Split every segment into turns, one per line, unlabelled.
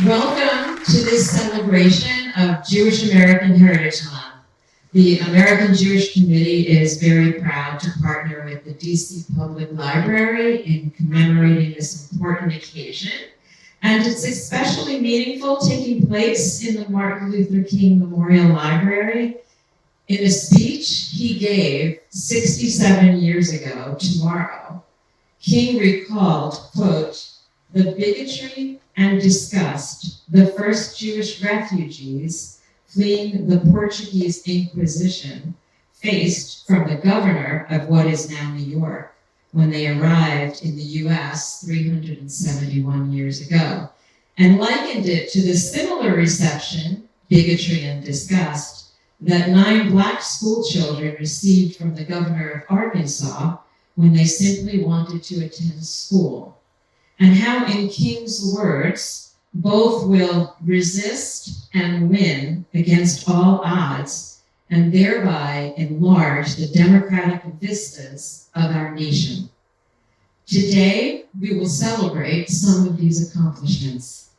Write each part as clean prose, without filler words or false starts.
Welcome to this celebration of Jewish American Heritage Month. The American Jewish Committee is very proud to partner with the DC Public Library in commemorating this important occasion. And it's especially meaningful taking place in the Martin Luther King Memorial Library. In a speech he gave 67 years ago tomorrow, King recalled, quote, "The bigotry and disgust the first Jewish refugees fleeing the Portuguese Inquisition faced from the governor of what is now New York when they arrived in the US 371 years ago, and likened it to the similar reception, bigotry and disgust, that 9 Black school children received from the governor of Arkansas when they simply wanted to attend school. And how, in King's words, both will resist and win against all odds, and thereby enlarge the democratic vistas of our nation. Today, we will celebrate some of these accomplishments.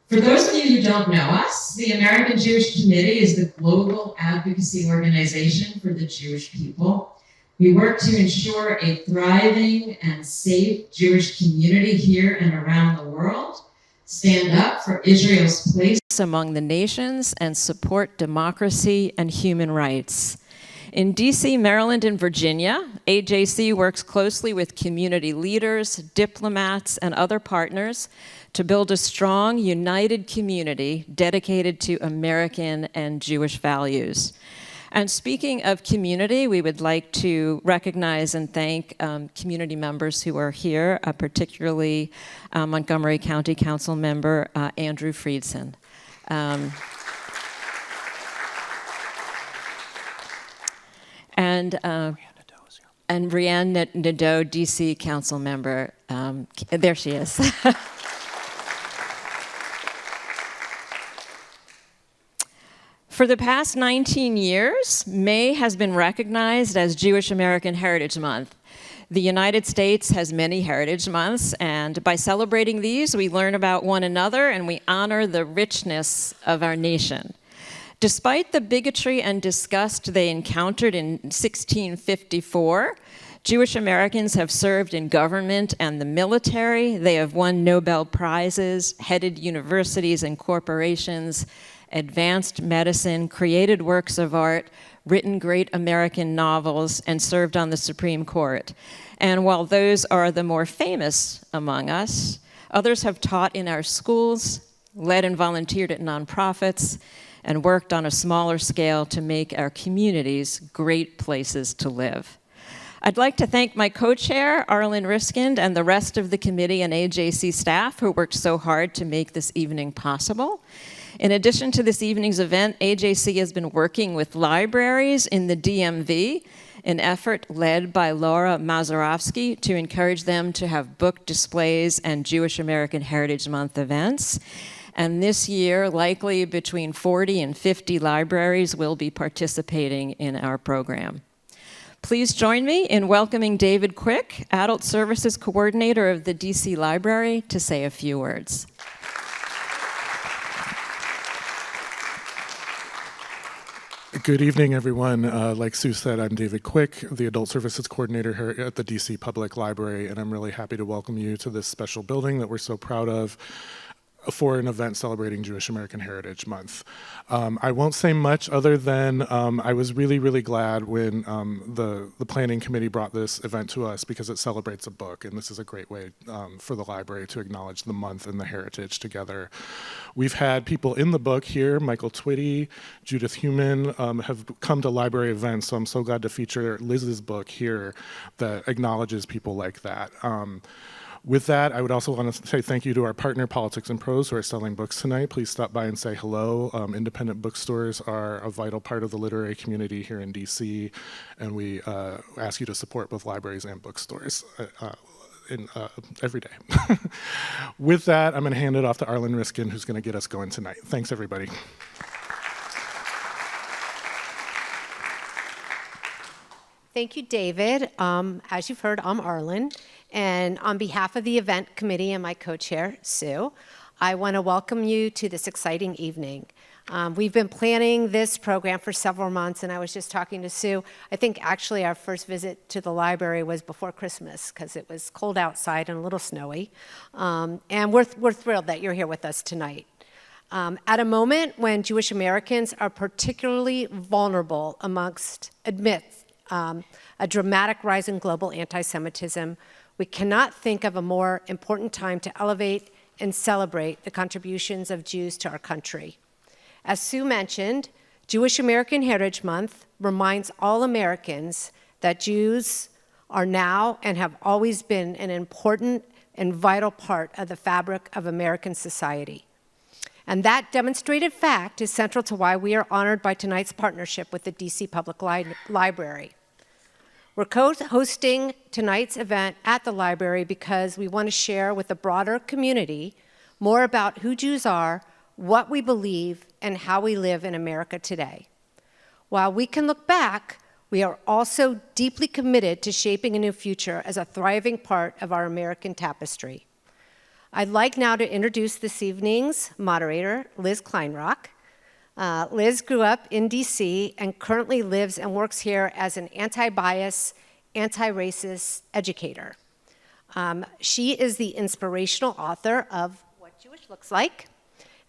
For those of you who don't know us, the American Jewish Committee is the global advocacy organization for the Jewish people. We work to ensure a thriving and safe Jewish community here and around the world, stand up for Israel's place among the nations, and support democracy and human rights. In DC, Maryland, and Virginia, AJC works closely with community leaders, diplomats, and other partners to build a strong, united community dedicated to American and Jewish values. And speaking of community, we would like to recognize and thank community members who are here, particularly Montgomery County Council member Andrew Friedson. And Brianne Nadeau, DC Council member. There she is. For the past 19 years, May has been recognized as Jewish American Heritage Month. The United States has many heritage months, and by celebrating these, we learn about one another and we honor the richness of our nation. Despite the bigotry and disgust they encountered in 1654, Jewish Americans have served in government and the military. They have won Nobel Prizes, headed universities and corporations, advanced medicine, created works of art, written great American novels, and served on the Supreme Court. And while those are the more famous among us, others have taught in our schools, led and volunteered at nonprofits, and worked on a smaller scale to make our communities great places to live. I'd like to thank my co-chair, Arlen Riskind, and the rest of the committee and AJC staff who worked so hard to make this evening possible. In addition to this evening's event, AJC has been working with libraries in the DMV, an effort led by Laura Mazerovsky to encourage them to have book displays and Jewish American Heritage Month events. And this year, likely between 40 and 50 libraries will be participating in our program. Please join me in welcoming David Quick, Adult Services Coordinator of the DC Library, to say a few words.
Good evening, everyone. Like Sue said, I'm David Quick, the Adult Services Coordinator here at the DC Public Library, and I'm really happy to welcome you to this special building that we're so proud of for an event celebrating Jewish American Heritage Month. I won't say much other than I was really, really glad when the planning committee brought this event to us because it celebrates a book, and this is a great way for the library to acknowledge the month and the heritage together. We've had people in the book here, Michael Twitty, Judith Heumann, have come to library events, so I'm so glad to feature Liz's book here that acknowledges people like that. With that, I would also want to say thank you to our partner, Politics and Prose, who are selling books tonight. Please stop by and say hello. Independent bookstores are a vital part of the literary community here in DC, and we ask you to support both libraries and bookstores every day. With that, I'm going to hand it off to Arlen Riskin, who's going to get us going tonight. Thanks, everybody.
Thank you, David. As you've heard, I'm Arlen. And on behalf of the event committee and my co-chair, Sue, I want to welcome you to this exciting evening. We've been planning this program for several months, and I was just talking to Sue. I think actually our first visit to the library was before Christmas because it was cold outside and a little snowy. And we're thrilled that you're here with us tonight. At a moment when Jewish Americans are particularly vulnerable amidst a dramatic rise in global anti-Semitism, we cannot think of a more important time to elevate and celebrate the contributions of Jews to our country. As Sue mentioned, Jewish American Heritage Month reminds all Americans that Jews are now and have always been an important and vital part of the fabric of American society. And that demonstrated fact is central to why we are honored by tonight's partnership with the DC Public Library. We're co-hosting tonight's event at the library because we want to share with the broader community more about who Jews are, what we believe, and how we live in America today. While we can look back, we are also deeply committed to shaping a new future as a thriving part of our American tapestry. I'd like now to introduce this evening's moderator, Liz Kleinrock. Liz grew up in DC and currently lives and works here as an anti-bias, anti-racist educator. She is the inspirational author of What Jewish Looks Like,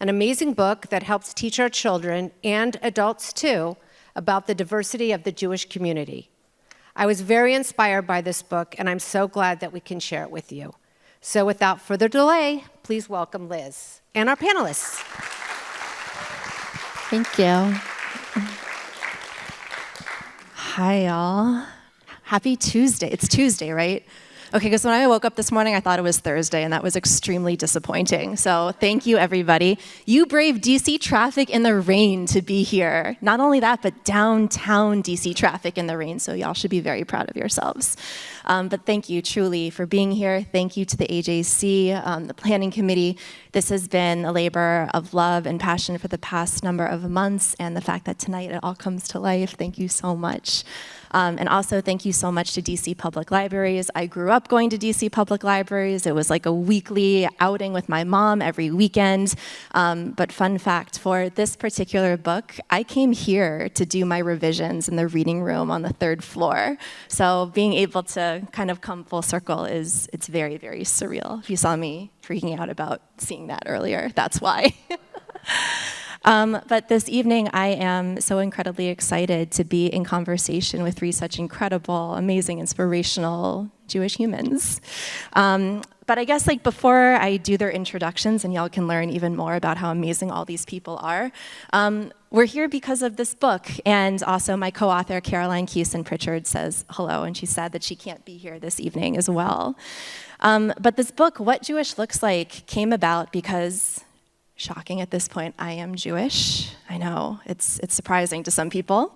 an amazing book that helps teach our children, and adults too, about the diversity of the Jewish community. I was very inspired by this book, and I'm so glad that we can share it with you. So without further delay, please welcome Liz and our panelists.
Thank you. Hi, y'all. Happy Tuesday. It's Tuesday, right? Okay, because when I woke up this morning, I thought it was Thursday, and that was extremely disappointing. So thank you, everybody. You braved DC traffic in the rain to be here. Not only that, but downtown DC traffic in the rain, so y'all should be very proud of yourselves. But thank you, truly, for being here. Thank you to the AJC, the Planning Committee. This has been a labor of love and passion for the past number of months, and the fact that tonight it all comes to life, thank you so much. And also thank you so much to DC Public Libraries. I grew up going to DC Public Libraries. It was like a weekly outing with my mom every weekend. But fun fact, for this particular book, I came here to do my revisions in the reading room on the 3rd floor. So being able to kind of come full circle it's very, very surreal. If you saw me freaking out about seeing that earlier, that's why. But this evening, I am so incredibly excited to be in conversation with 3 such incredible, amazing, inspirational Jewish humans. But I guess before I do their introductions, and y'all can learn even more about how amazing all these people are, we're here because of this book. And also my co-author, Caroline Kewson Pritchard, says hello, and she said that she can't be here this evening as well. But this book, What Jewish Looks Like, came about because, shocking at this point, I am Jewish. I know, it's surprising to some people.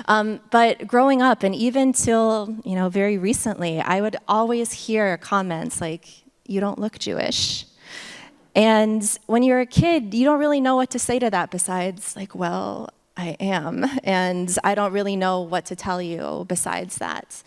But growing up, and even till very recently, I would always hear comments like, "You don't look Jewish." And when you're a kid, you don't really know what to say to that besides well, I am. And I don't really know what to tell you besides that.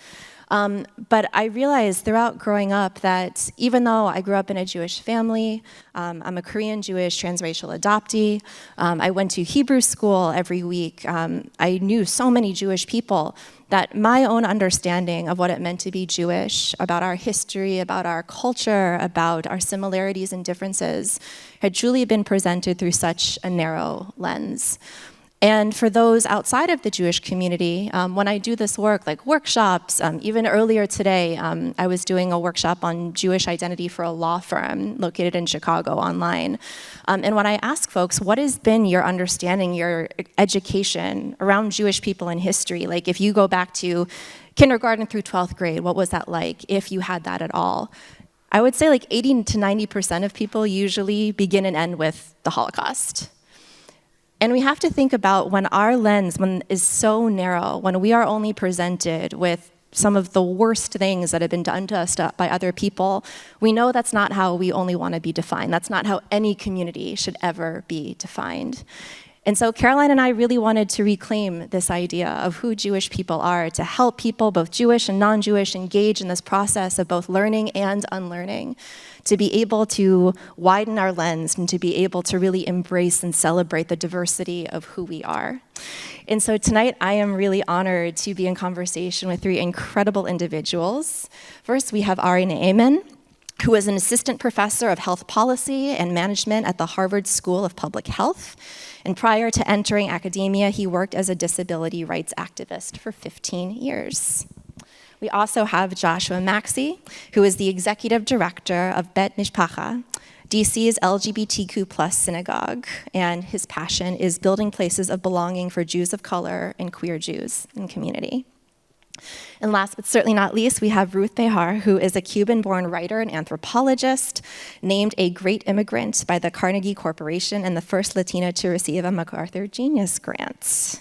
But I realized throughout growing up that even though I grew up in a Jewish family, I'm a Korean Jewish transracial adoptee, I went to Hebrew school every week, I knew so many Jewish people, that my own understanding of what it meant to be Jewish, about our history, about our culture, about our similarities and differences, had truly been presented through such a narrow lens. And for those outside of the Jewish community, when I do this work, like workshops, even earlier today, I was doing a workshop on Jewish identity for a law firm located in Chicago online. And when I ask folks, what has been your understanding, your education around Jewish people in history? Like if you go back to kindergarten through 12th grade, what was that like, if you had that at all? I would say 80 to 90% of people usually begin and end with the Holocaust. And we have to think about when our lens is so narrow, when we are only presented with some of the worst things that have been done to us by other people, we know that's not how we only want to be defined. That's not how any community should ever be defined. And so Caroline and I really wanted to reclaim this idea of who Jewish people are, to help people, both Jewish and non-Jewish, engage in this process of both learning and unlearning, to be able to widen our lens and to be able to really embrace and celebrate the diversity of who we are. And so tonight I am really honored to be in conversation with three incredible individuals. First, we have Ari Ne'eman, who is an assistant professor of health policy and management at the Harvard School of Public Health. And prior to entering academia, he worked as a disability rights activist for 15 years. We also have Joshua Maxey, who is the executive director of Bet Mishpacha, DC's LGBTQ+ synagogue, and his passion is building places of belonging for Jews of color and queer Jews in community. And last but certainly not least, we have Ruth Behar, who is a Cuban-born writer and anthropologist, named a great immigrant by the Carnegie Corporation and the first Latina to receive a MacArthur Genius Grant.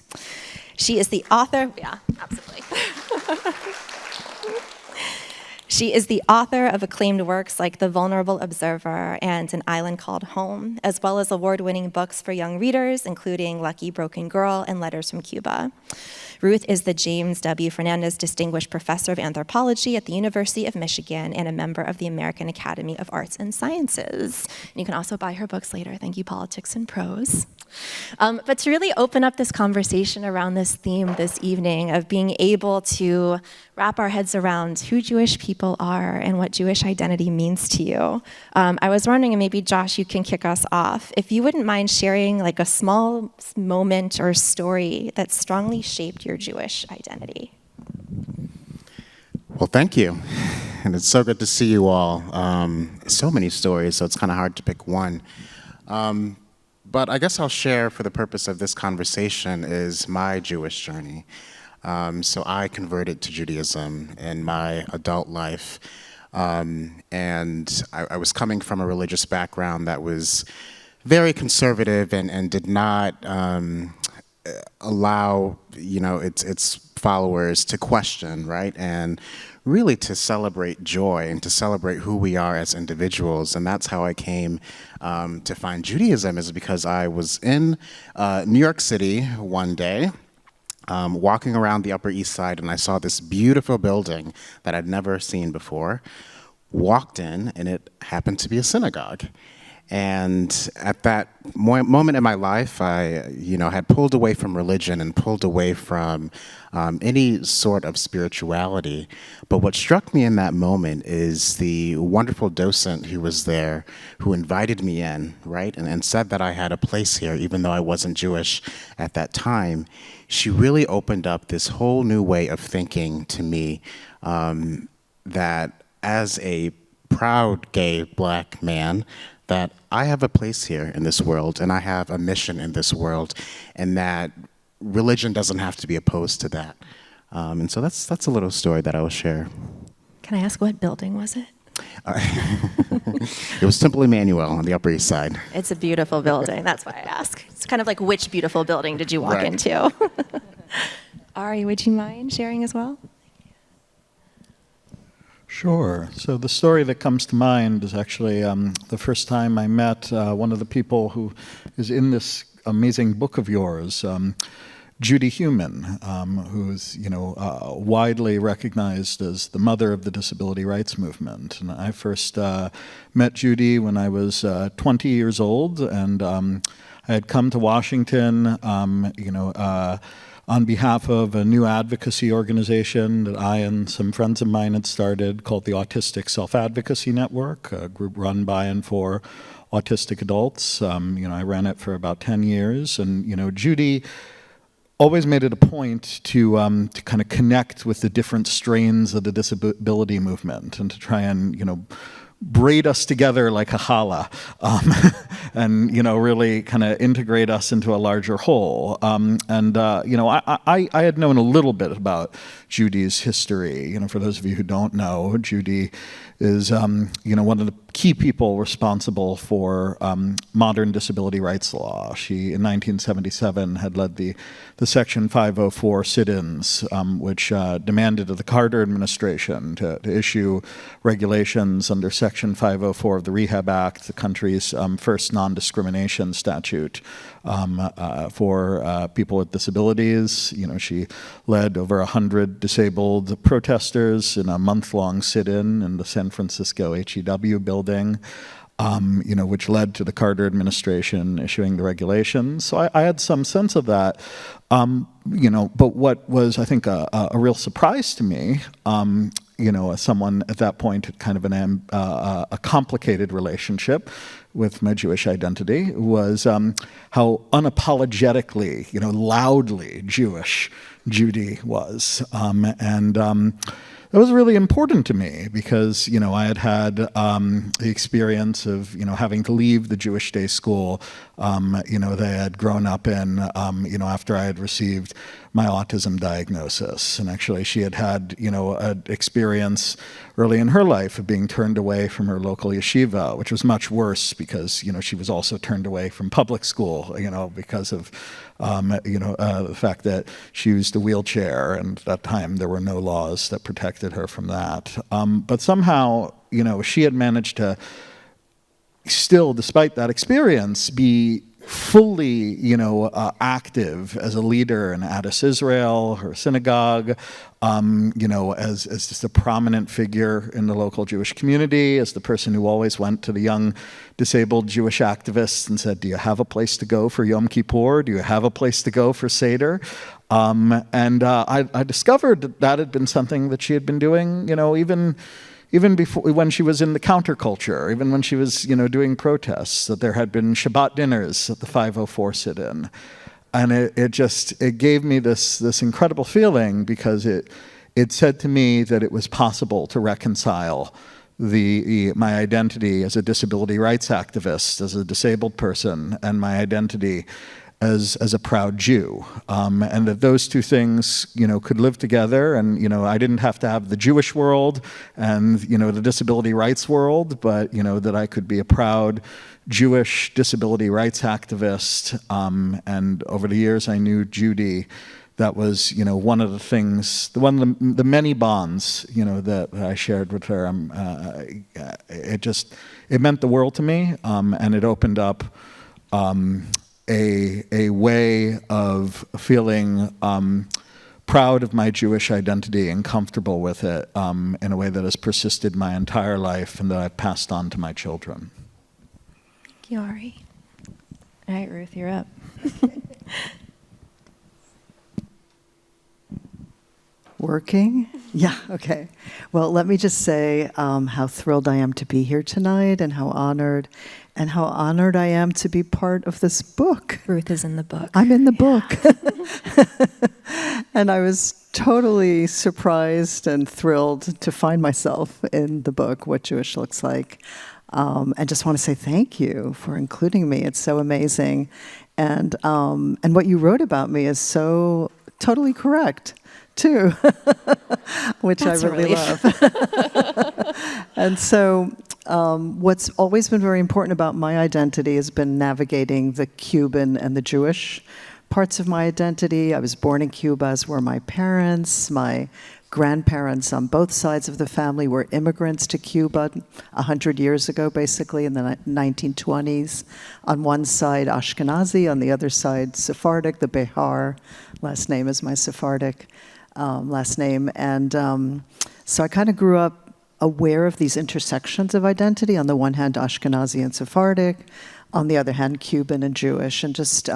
She is the author, yeah, absolutely. She is the author of acclaimed works like The Vulnerable Observer and An Island Called Home, as well as award-winning books for young readers, including Lucky Broken Girl and Letters from Cuba. Ruth is the James W. Fernandez Distinguished Professor of Anthropology at the University of Michigan and a member of the American Academy of Arts and Sciences. And you can also buy her books later. Thank you, Politics and Prose. But to really open up this conversation around this theme this evening of being able to wrap our heads around who Jewish people are and what Jewish identity means to you, I was wondering, and maybe Josh, you can kick us off, if you wouldn't mind sharing like a small moment or story that strongly shaped your Jewish identity.
Well, thank you. And it's so good to see you all. So many stories, so it's kind of hard to pick one. But I guess I'll share, for the purpose of this conversation, is my Jewish journey. So I converted to Judaism in my adult life. And I was coming from a religious background that was very conservative and did not allow, its followers to question, right? And really to celebrate joy and to celebrate who we are as individuals. And that's how I came to find Judaism, is because I was in New York City one day, walking around the Upper East Side, and I saw this beautiful building that I'd never seen before. Walked in, and it happened to be a synagogue. And at that moment in my life, I, had pulled away from religion and pulled away from any sort of spirituality. But what struck me in that moment is the wonderful docent who was there, who invited me in, right, and said that I had a place here, even though I wasn't Jewish at that time. She really opened up this whole new way of thinking to me, that as a proud gay black man, that I have a place here in this world, and I have a mission in this world, and that religion doesn't have to be opposed to that. And so that's a little story that I will share.
Can I ask, what building was it?
It was Temple Emmanuel on the Upper East Side.
It's a beautiful building, that's why I ask. It's kind of like, which beautiful building did you walk into? Ari, would you mind sharing as well?
Sure. So the story that comes to mind is actually the first time I met one of the people who is in this amazing book of yours, Judy Heumann, who's widely recognized as the mother of the disability rights movement. And I first met Judy when I was 20 years old, and I had come to Washington, on behalf of a new advocacy organization that I and some friends of mine had started called the Autistic Self-Advocacy Network, a group run by and for autistic adults. I ran it for about 10 years, and Judy always made it a point to kind of connect with the different strains of the disability movement and to try and braid us together like a challah, and really kind of integrate us into a larger whole. I had known a little bit about Judy's history. For those of you who don't know, Judy is one of the key people responsible for modern disability rights law. She, in 1977, had led the Section 504 sit-ins, which demanded of the Carter administration to issue regulations under Section 504 of the Rehab Act, the country's first non-discrimination statute for people with disabilities. You know, she led over 100 disabled protesters in a month-long sit-in in the San Francisco HEW building. You know, which led to the Carter administration issuing the regulations. So I had some sense of that. You know, but what was, I think, a real surprise to me, you know, as someone at that point had kind of a complicated relationship with my Jewish identity, was how unapologetically, you know, loudly Jewish Judy was. That was really important to me because, you know, I had had the experience of, you know, having to leave the Jewish day school, you know, they had grown up in, you know, after I had received my autism diagnosis. And actually she had had, you know, an experience early in her life of being turned away from her local yeshiva, which was much worse because, you know, she was also turned away from public school, you know, because of, you know, the fact that she used a wheelchair, and at that time there were no laws that protected her from that. But somehow, you know, she had managed to still, despite that experience, be fully, you know, active as a leader in Addis Israel, her synagogue, you know, as just a prominent figure in the local Jewish community, as the person who always went to the young disabled Jewish activists and said, do you have a place to go for Yom Kippur? Do you have a place to go for Seder? I discovered that had been something that she had been doing, you know, even before, when she was in the counterculture, even when she was, you know, doing protests, that there had been Shabbat dinners at the 504 sit-in. And it gave me this incredible feeling because it said to me that it was possible to reconcile my identity as a disability rights activist, as a disabled person, and my identity as a proud Jew, and that those two things, you know, could live together. And, you know, I didn't have to have the Jewish world and, you know, the disability rights world, but, you know, that I could be a proud Jewish disability rights activist. And over the years, I knew Judy. That was, you know, one of the things, the many bonds, you know, that I shared with her. It meant the world to me, and it opened up a way of feeling proud of my Jewish identity and comfortable with it in a way that has persisted my entire life and that I've passed on to my children.
Thank you, Ari. All right, Ruth, you're up.
Working? Yeah, okay. Well, let me just say how thrilled I am to be here tonight and how honored I am to be part of this book.
Ruth is in the book.
I'm in the book. And I was totally surprised and thrilled to find myself in the book, What Jewish Looks Like. And just want to say thank you for including me. It's so amazing. And what you wrote about me is so totally correct, too, which
That's
I really love. And so what's always been very important about my identity has been navigating the Cuban and the Jewish parts of my identity. I was born in Cuba, as were my parents. My grandparents on both sides of the family were immigrants to Cuba 100 years ago, basically, in the 1920s. On one side, Ashkenazi, on the other side, Sephardic. The Behar last name is my Sephardic last name. And so I kind of grew up aware of these intersections of identity. On the one hand, Ashkenazi and Sephardic. On the other hand, Cuban and Jewish. And just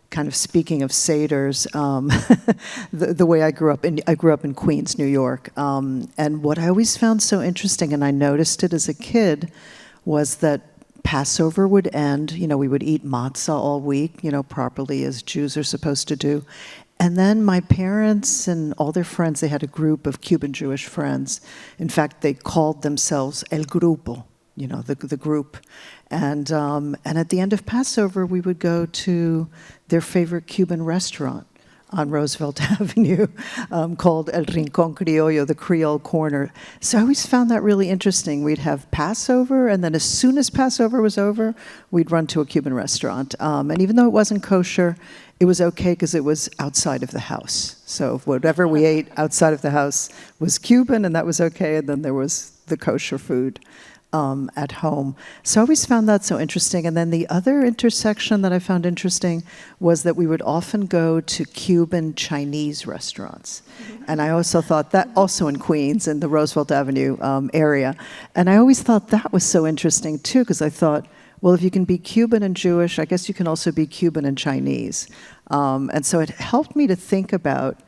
kind of speaking of Seders, the way I grew up in Queens, New York. And what I always found so interesting, and I noticed it as a kid, was that Passover would end, you know, we would eat matzah all week, you know, properly as Jews are supposed to do. And then my parents and all their friends, they had a group of Cuban Jewish friends. In fact, they called themselves El Grupo, you know, the group. And at the end of Passover, we would go to their favorite Cuban restaurant on Roosevelt Avenue called El Rincón Criollo, the Creole Corner. So I always found that really interesting. We'd have Passover, and then as soon as Passover was over, we'd run to a Cuban restaurant. And even though it wasn't kosher, it was okay because it was outside of the house. So whatever we ate outside of the house was Cuban, and that was okay, and then there was the kosher food at home. So I always found that so interesting. And then the other intersection that I found interesting was that we would often go to Cuban Chinese restaurants. And I also thought that, also in Queens, in the Roosevelt Avenue area. And I always thought that was so interesting too, because I thought, well, if you can be Cuban and Jewish, I guess you can also be Cuban and Chinese. And so it helped me to think about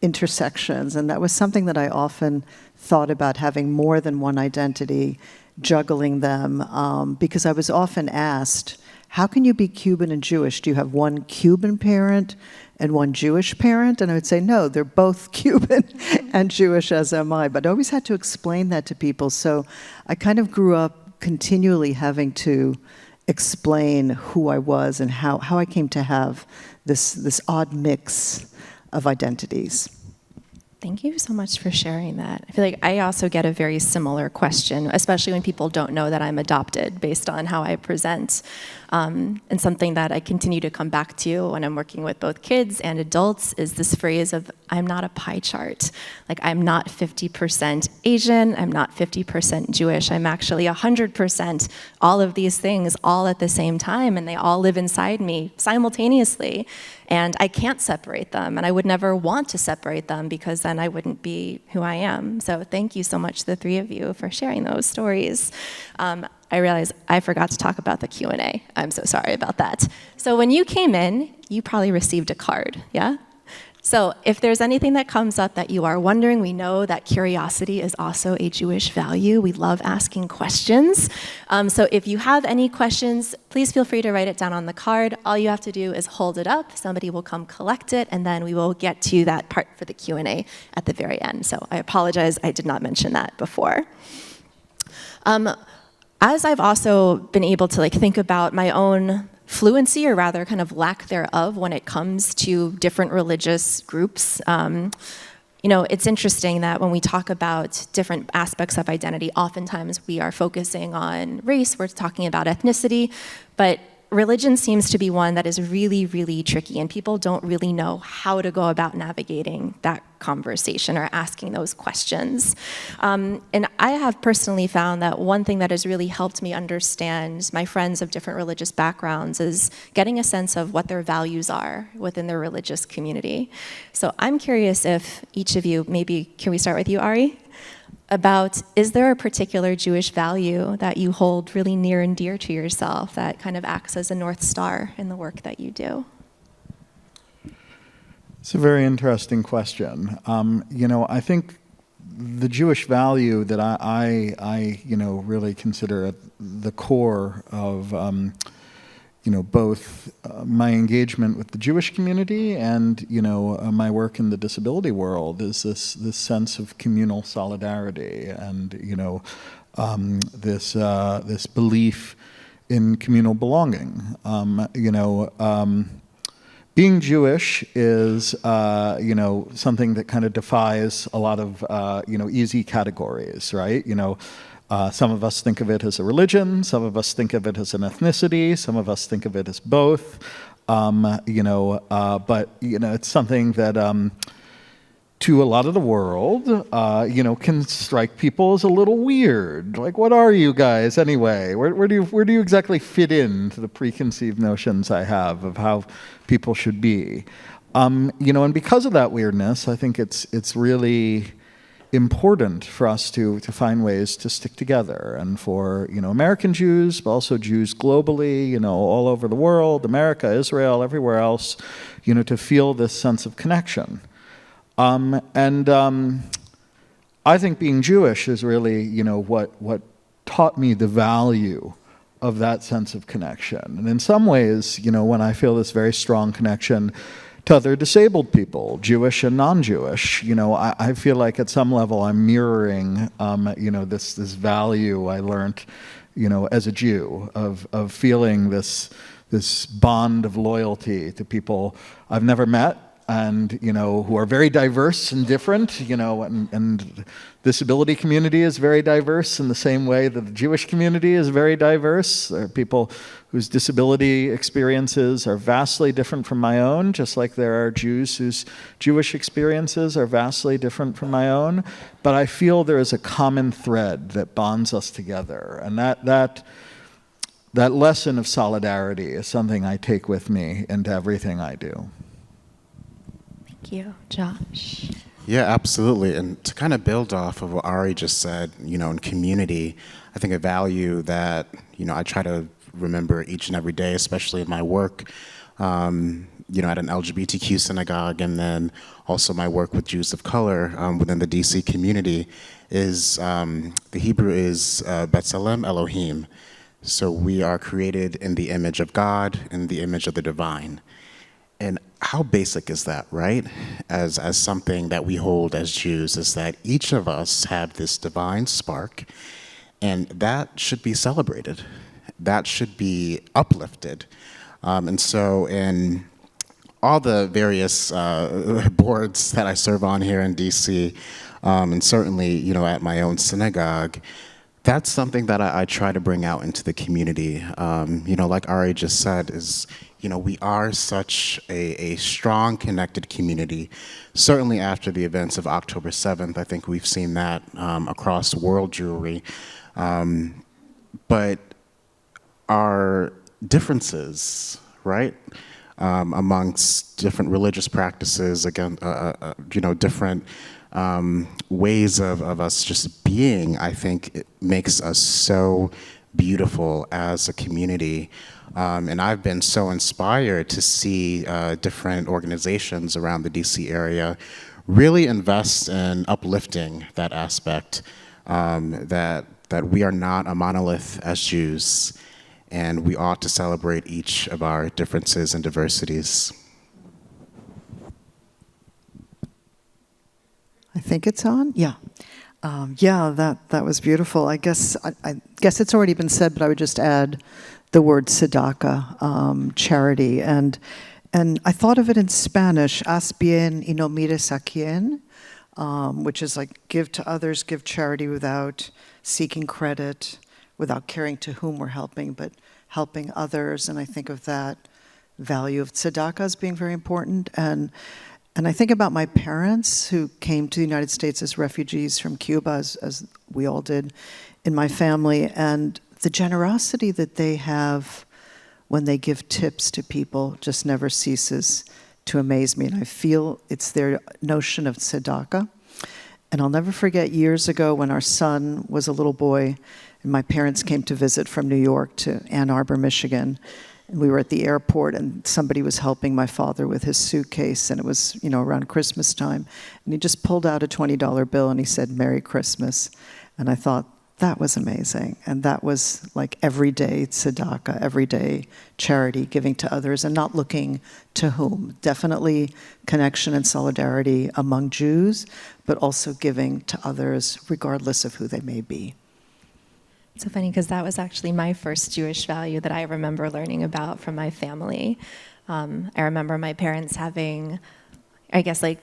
intersections. And that was something that I often thought about, having more than one identity, juggling them, because I was often asked, how can you be Cuban and Jewish? Do you have one Cuban parent and one Jewish parent? And I would say, no, they're both Cuban and Jewish, as am I. But I always had to explain that to people. So I kind of grew up continually having to explain who I was and how I came to have this odd mix of identities.
Thank you so much for sharing that. I feel like I also get a very similar question, especially when people don't know that I'm adopted based on how I present. And something that I continue to come back to when I'm working with both kids and adults is this phrase of, I'm not a pie chart. Like, I'm not 50% Asian, I'm not 50% Jewish, I'm actually 100% all of these things all at the same time, and they all live inside me simultaneously. And I can't separate them, and I would never want to separate them, because then I wouldn't be who I am. So thank you so much, the three of you, for sharing those stories. I realize I forgot to talk about the Q&A. I'm so sorry about that. So when you came in, you probably received a card, yeah? So if there's anything that comes up that you are wondering, we know that curiosity is also a Jewish value. We love asking questions. So if you have any questions, please feel free to write it down on the card. All you have to do is hold it up. Somebody will come collect it, and then we will get to that part for the Q&A at the very end. So I apologize, I did not mention that before. As I've also been able to think about my own fluency, or rather kind of lack thereof, when it comes to different religious groups, it's interesting that when we talk about different aspects of identity, oftentimes we are focusing on race, we're talking about ethnicity, but religion seems to be one that is really, really tricky, and people don't really know how to go about navigating that conversation or asking those questions. And I have personally found that one thing that has really helped me understand my friends of different religious backgrounds is getting a sense of what their values are within their religious community. So I'm curious if each of you, maybe can we start with you, Ari? About, is there a particular Jewish value that you hold really near and dear to yourself that kind of acts as a North Star in the work that you do?
It's a very interesting question. I think the Jewish value that I really consider at the core of both my engagement with the Jewish community and my work in the disability world is this sense of communal solidarity and this belief in communal belonging. Being Jewish is something that kind of defies a lot of easy categories, right? Some of us think of it as a religion, some of us think of it as an ethnicity, some of us think of it as both, but it's something that to a lot of the world, can strike people as a little weird. Like, what are you guys anyway? Where do you exactly fit into the preconceived notions I have of how people should be? And because of that weirdness, I think it's really important for us to find ways to stick together, and for American Jews, but also Jews globally, all over the world, America, Israel, everywhere else, to feel this sense of connection. I think being Jewish is really what taught me the value of that sense of connection. And in some ways, when I feel this very strong connection to other disabled people, Jewish and non-Jewish, I feel like at some level I'm mirroring, this value I learned, as a Jew of feeling this bond of loyalty to people I've never met, and who are very diverse and different, and disability community is very diverse in the same way that the Jewish community is very diverse. There are people whose disability experiences are vastly different from my own, just like there are Jews whose Jewish experiences are vastly different from my own. But I feel there is a common thread that bonds us together, and that lesson of solidarity is something I take with me into everything I do.
Thank you, Josh.
Yeah, absolutely. And to kind of build off of what Ari just said, in community, I think a value that, I try to remember each and every day, especially in my work, at an LGBTQ synagogue, and then also my work with Jews of color within the DC community, is the Hebrew is B'Tselem Elohim. So we are created in the image of God, in the image of the divine. And how basic is that, right? As something that we hold as Jews, is that each of us have this divine spark, and that should be celebrated. That should be uplifted. And so in all the various boards that I serve on here in DC, and certainly, at my own synagogue, that's something that I try to bring out into the community. Like Ari just said, is we are such a strong, connected community. Certainly after the events of October 7th, I think we've seen that across world Jewry. But our differences, right, amongst different religious practices, again, different ways of us just being, I think it makes us so beautiful as a community. And I've been so inspired to see different organizations around the DC area really invest in uplifting that aspect, that we are not a monolith as Jews, and we ought to celebrate each of our differences and diversities.
I think it's on. Yeah. That was beautiful. I guess it's already been said, but I would just add the word tzedakah, charity, and I thought of it in Spanish, haz bien y no mires a quien, which is like give to others, give charity without seeking credit, without caring to whom we're helping, but helping others. And I think of that value of tzedakah as being very important. And I think about my parents who came to the United States as refugees from Cuba, as we all did in my family, and the generosity that they have when they give tips to people just never ceases to amaze me. And I feel it's their notion of tzedakah. And I'll never forget years ago when our son was a little boy, and my parents came to visit from New York to Ann Arbor, Michigan. And we were at the airport, and somebody was helping my father with his suitcase, and it was, around Christmas time. And he just pulled out a $20 bill, and he said, "Merry Christmas." And I thought, that was amazing. And that was like everyday tzedakah, everyday charity, giving to others, and not looking to whom. Definitely connection and solidarity among Jews, but also giving to others, regardless of who they may be.
It's so funny because that was actually my first Jewish value that I remember learning about from my family. I remember my parents having,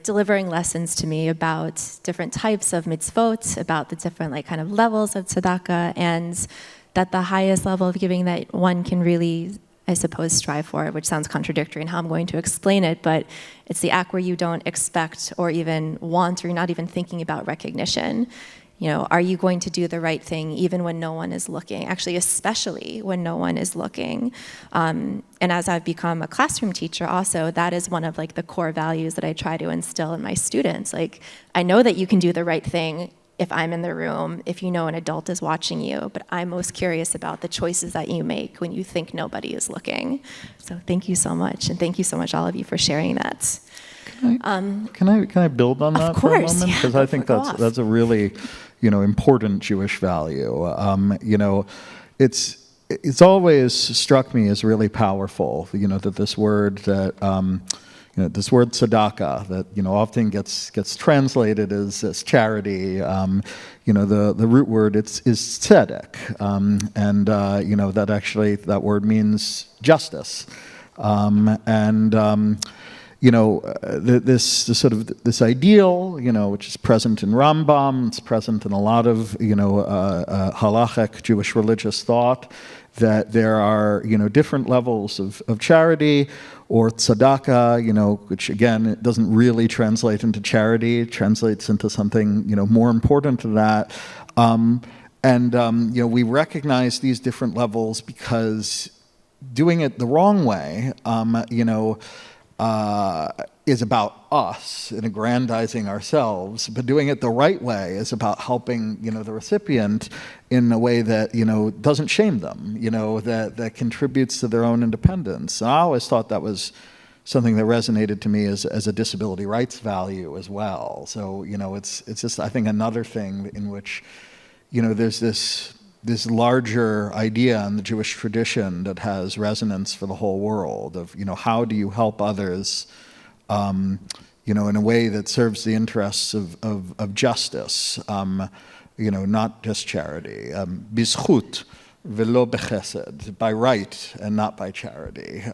delivering lessons to me about different types of mitzvot, about the different kind of levels of tzedakah, and that the highest level of giving that one can really, I suppose, strive for, which sounds contradictory in how I'm going to explain it, but it's the act where you don't expect or even want, or you're not even thinking about recognition. Are you going to do the right thing even when no one is looking? Actually, especially when no one is looking. And as I've become a classroom teacher also, that is one of the core values that I try to instill in my students. I know that you can do the right thing if I'm in the room, if you know an adult is watching you, but I'm most curious about the choices that you make when you think nobody is looking. So thank you so much, and thank you so much, all of you, for sharing that.
Can I build on that for a moment? Because I think that's a really important Jewish value. It's always struck me as really powerful. That this word this word tzedakah that often gets translated as charity. The root word is tzedek, and that actually that word means justice, this ideal, which is present in Rambam, it's present in a lot of, halachic Jewish religious thought, that there are, different levels of charity, or tzedakah, which again, it doesn't really translate into charity, it translates into something, more important than that. We recognize these different levels because doing it the wrong way, is about us and aggrandizing ourselves, but doing it the right way is about helping, the recipient in a way that, doesn't shame them, that contributes to their own independence. And I always thought that was something that resonated to me as a disability rights value as well. So, it's just, I think, another thing in which, there's this larger idea in the Jewish tradition that has resonance for the whole world of, how do you help others, in a way that serves the interests of justice, not just charity. Bizchut velo bechesed, by right and not by charity,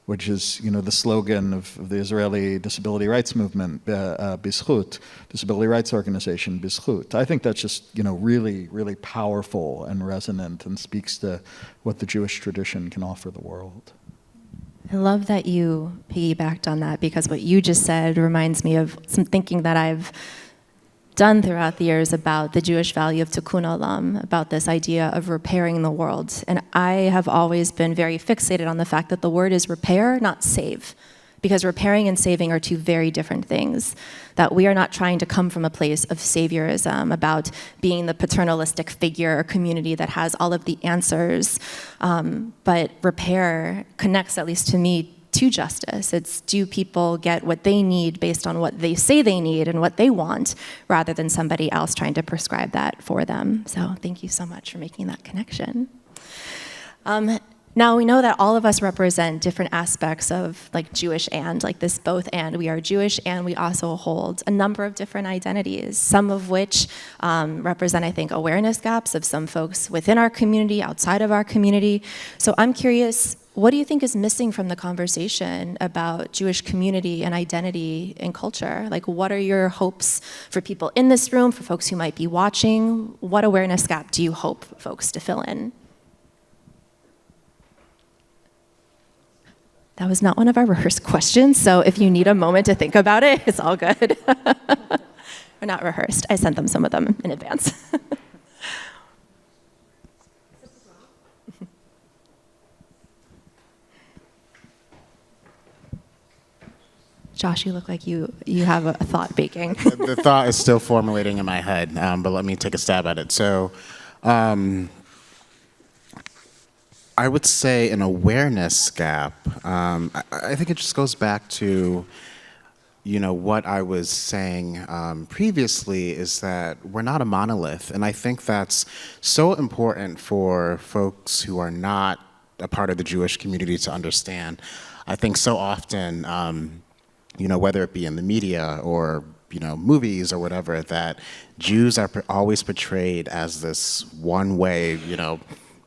which is, the slogan of the Israeli disability rights movement, Bizchut, disability rights organization, Bizchut. I think that's just, really, really powerful and resonant and speaks to what the Jewish tradition can offer the world.
I love that you piggybacked on that, because what you just said reminds me of some thinking that I've done throughout the years about the Jewish value of tikkun olam, about this idea of repairing the world. And I have always been very fixated on the fact that the word is repair, not save. Because repairing and saving are two very different things. That we are not trying to come from a place of saviorism, about being the paternalistic figure or community that has all of the answers. But repair connects, at least to me, to justice. It's, do people get what they need based on what they say they need and what they want, rather than somebody else trying to prescribe that for them. So thank you so much for making that connection. Now we know that all of us represent different aspects of Jewish and, this both and. We are Jewish and we also hold a number of different identities, some of which represent, I think, awareness gaps of some folks within our community, outside of our community. So I'm curious, what do you think is missing from the conversation about Jewish community and identity and culture? What are your hopes for people in this room, for folks who might be watching? What awareness gap do you hope folks to fill in? That was not one of our rehearsed questions, so if you need a moment to think about it, it's all good. We're not rehearsed. I sent them some of them in advance. Josh, you look like you have a thought baking.
The thought is still formulating in my head, but let me take a stab at it. So, I would say an awareness gap. I think it just goes back to, what I was saying previously, is that we're not a monolith. And I think that's so important for folks who are not a part of the Jewish community to understand. I think so often, whether it be in the media or, movies or whatever, that Jews are always portrayed as this one way,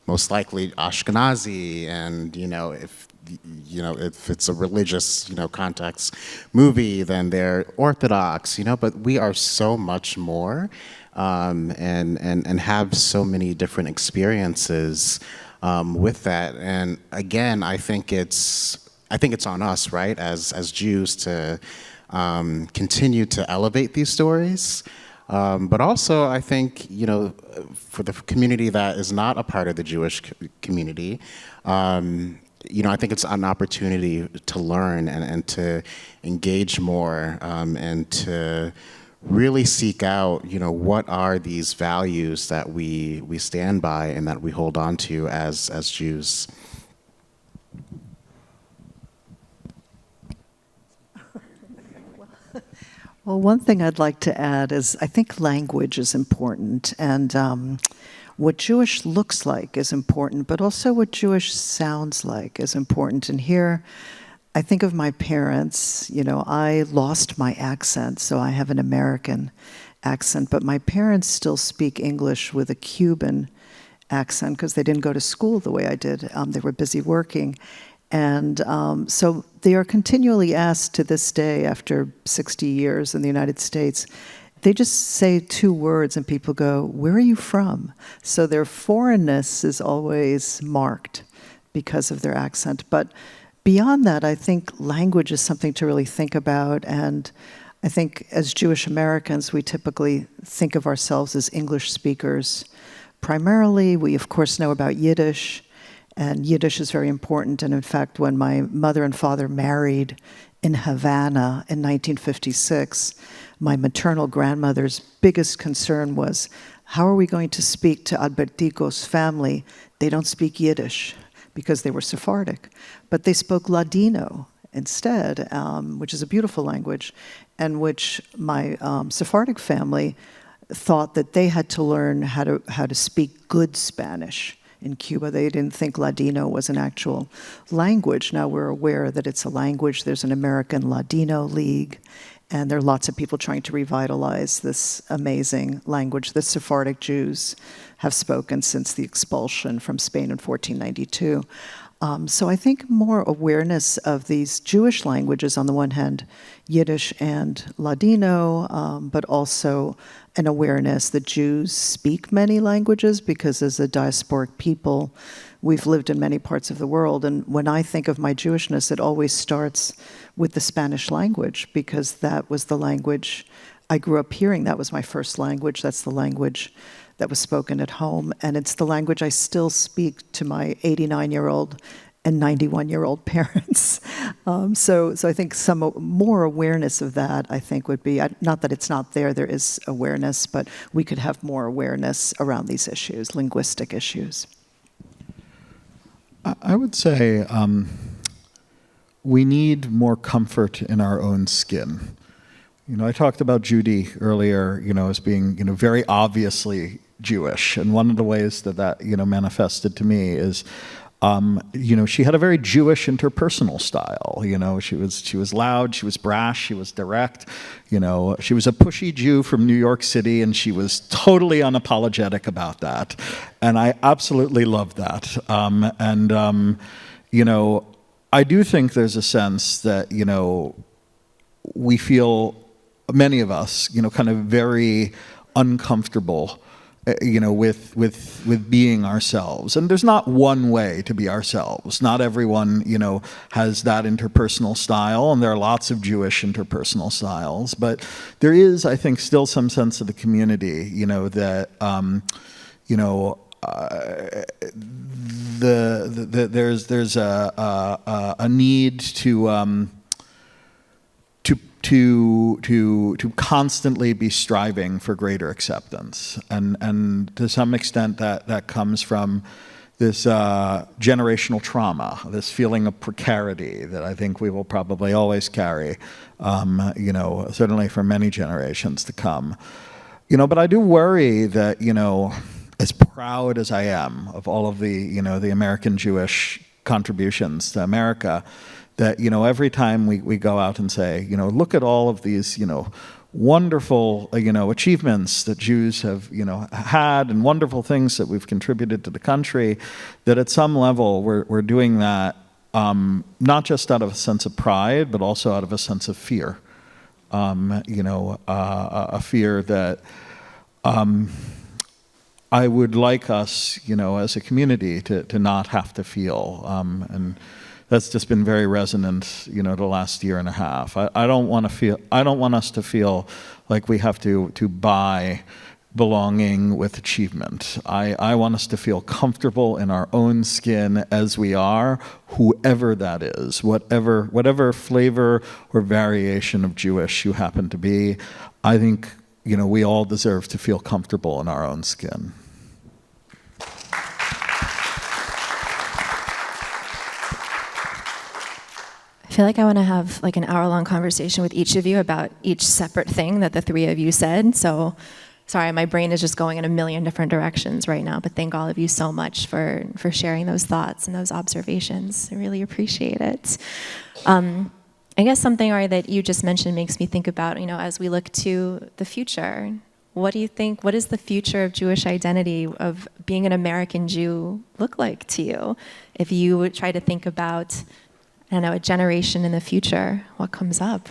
most likely Ashkenazi, and if it's a religious context movie, then they're Orthodox, but we are so much more, and have so many different experiences with that. And again, I think it's on us, right, as Jews, to continue to elevate these stories. But also, I think, for the community that is not a part of the Jewish community, I think it's an opportunity to learn and to engage more, and to really seek out, what are these values that we stand by and that we hold on to as Jews.
Well, one thing I'd like to add is I think language is important, and what Jewish looks like is important, but also what Jewish sounds like is important. And here, I think of my parents. I lost my accent, so I have an American accent, but my parents still speak English with a Cuban accent because they didn't go to school the way I did. They were busy working. And so they are continually asked to this day, after 60 years in the United States, they just say 2 words and people go, "Where are you from?" So their foreignness is always marked because of their accent. But beyond that, I think language is something to really think about. And I think as Jewish Americans, we typically think of ourselves as English speakers. Primarily, we of course know about Yiddish, and Yiddish is very important. And in fact, when my mother and father married in Havana in 1956, my maternal grandmother's biggest concern was, how are we going to speak to Albertico's family? They don't speak Yiddish because they were Sephardic, but they spoke Ladino instead, which is a beautiful language, and which my Sephardic family thought that they had to learn how to speak good Spanish in Cuba. They didn't think Ladino was an actual language. Now we're aware that it's a language. There's an American Ladino League, and there are lots of people trying to revitalize this amazing language that Sephardic Jews have spoken since the expulsion from Spain in 1492. So I think more awareness of these Jewish languages, on the one hand, Yiddish and Ladino, but also an awareness that Jews speak many languages, because as a diasporic people, we've lived in many parts of the world. And when I think of my Jewishness, it always starts with the Spanish language, because that was the language I grew up hearing. That was my first language. That's the language that was spoken at home. And it's the language I still speak to my 89-year-old and 91-year-old parents. So I think some more awareness of that, I think, would be, not that it's not there, there is awareness, but we could have more awareness around these issues, linguistic issues.
I would say we need more comfort in our own skin. You know, I talked about Judy earlier, you know, as being, you know, very obviously Jewish. And one of the ways that, you know, manifested to me is, you know, she had a very Jewish interpersonal style. You know, she was loud, she was brash, she was direct. You know, she was a pushy Jew from New York City, and she was totally unapologetic about that. And I absolutely loved that. You know, I do think there's a sense that, you know, we feel, many of us, you know, kind of very uncomfortable, you know, with being ourselves. And there's not one way to be ourselves. Not everyone, you know, has that interpersonal style, and there are lots of Jewish interpersonal styles. But there is, I think, still some sense of the community, you know, that, you know, there's a need to constantly be striving for greater acceptance, and to some extent that comes from this generational trauma, this feeling of precarity that I think we will probably always carry, you know, certainly for many generations to come. You know, but I do worry that, you know, as proud as I am of all of the, you know, the American Jewish contributions to America, that, you know, every time we go out and say, you know, look at all of these, you know, wonderful, you know, achievements that Jews have, you know, had, and wonderful things that we've contributed to the country, that at some level we're doing that not just out of a sense of pride, but also out of a sense of fear. You know, a fear that I would like us, you know, as a community to not have to feel, and that's just been very resonant, you know, the last year and a half. I don't want us to feel like we have to buy belonging with achievement. I want us to feel comfortable in our own skin as we are, whoever that is, whatever flavor or variation of Jewish you happen to be. I think, you know, we all deserve to feel comfortable in our own skin.
I feel like I want to have like an hour-long conversation with each of you about each separate thing that the three of you said. So, sorry, my brain is just going in a million different directions right now, but thank all of you so much for sharing those thoughts and those observations. I really appreciate it. I guess something, Ari, that you just mentioned makes me think about, you know, as we look to the future, what do you think, what does the future of Jewish identity, of being an American Jew, look like to you? If you would try to think about, I don't know, a generation in the future, what comes up?